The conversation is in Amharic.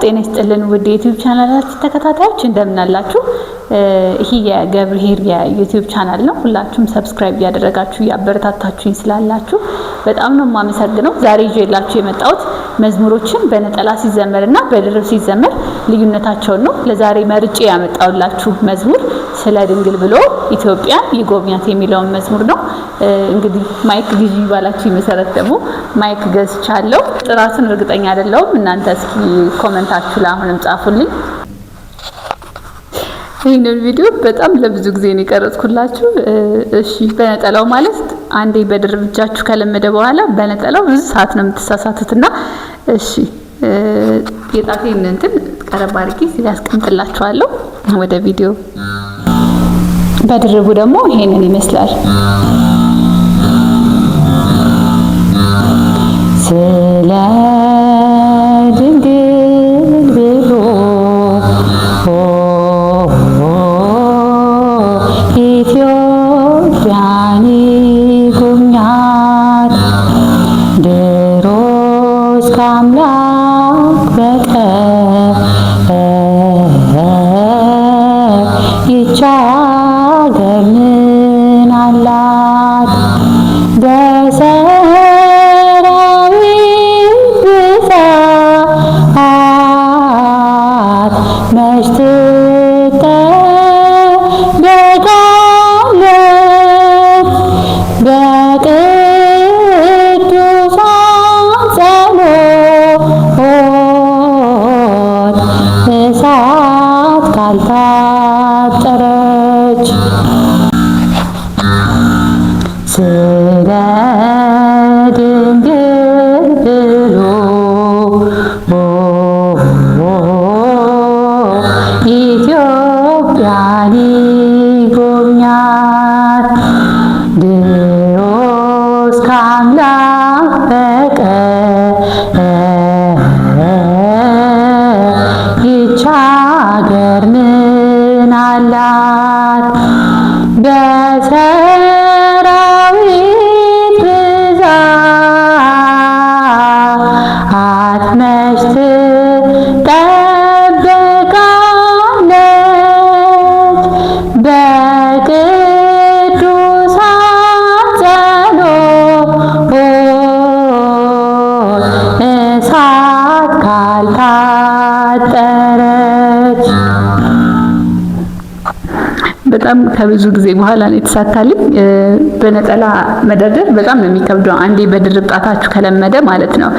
ጤና ይስጥልን ውድ የዩቲዩብ ቻናላችን ተከታታዮች እንደምን አላችሁ? ይሄ የገብርኄር የዩቲዩብ ቻናል ነው። ሁላችሁም ሰብስክራይብ ያደረጋችሁ ያበረታታችሁኝ ስላላችሁ በጣም ነው የማመሰግነው። ዛሬ ይዤላችሁ የመጣሁት መዝሙሮችን በነጠላ ሲዘመርና በድርብ ሲዘመር ልዩነታቸውን ነው። ለዛሬ መርጬ ያመጣሁላችሁ መዝሙር ስለ ድንግል ብሎ ኢትዮጵያን ይጎብኛት የሚለውን መዝሙር ነው። እንግዲህ ማይክ ግዢ ባላችሁ መሰረት ደግሞ ማይክ ገዝቻለሁ። ጥራቱን እርግጠኛ አይደለሁም። እናንተ እስኪ ኮሜንታችሁ ላይ አሁንም ጻፉልኝ። ይሄንን ቪዲዮ በጣም ለብዙ ጊዜ ነው የቀረጽኩላችሁ። እሺ በነጠላው ማለት አንዴ በድርብ እጃችሁ ከለመደ በኋላ በነጠላው ብዙ ሰዓት ነው የምትሳሳቱትና እሺ የጣቴን እንትን ቀረብ አድርጌ ያስቀምጥላችኋለሁ። ወደ ቪዲዮ በድርቡ ደግሞ ይሄንን ይመስላል። ስለ ድንግል ብሎ ኢትዮጵያን ይጎብኛት ድሮስ ከአምላክ በቀር ይህች አገር ምን አላት? በሰራዊት ብዛት መች ትጠበቃለች? በቅዱሳን ጸሎት እሳት ካልታጠረች። ስለ ድንግል ብሎ ኢትዮጵያን ይጎብኛት ድሮስ ከአምላክ በቀር ይህች አገር ምን አላት? በሰራዊት ብዛት መች ትጠበቃለች? በቅዱሳን ጸሎት እሳት ካልታጠረች። በጣም ከብዙ ጊዜ በኋላ ነው የተሳካልኝ። በነጠላ መደርደር በጣም ነው የሚከብደው አንዴ በድርብ ጣታችሁ ከለመደ ማለት ነው።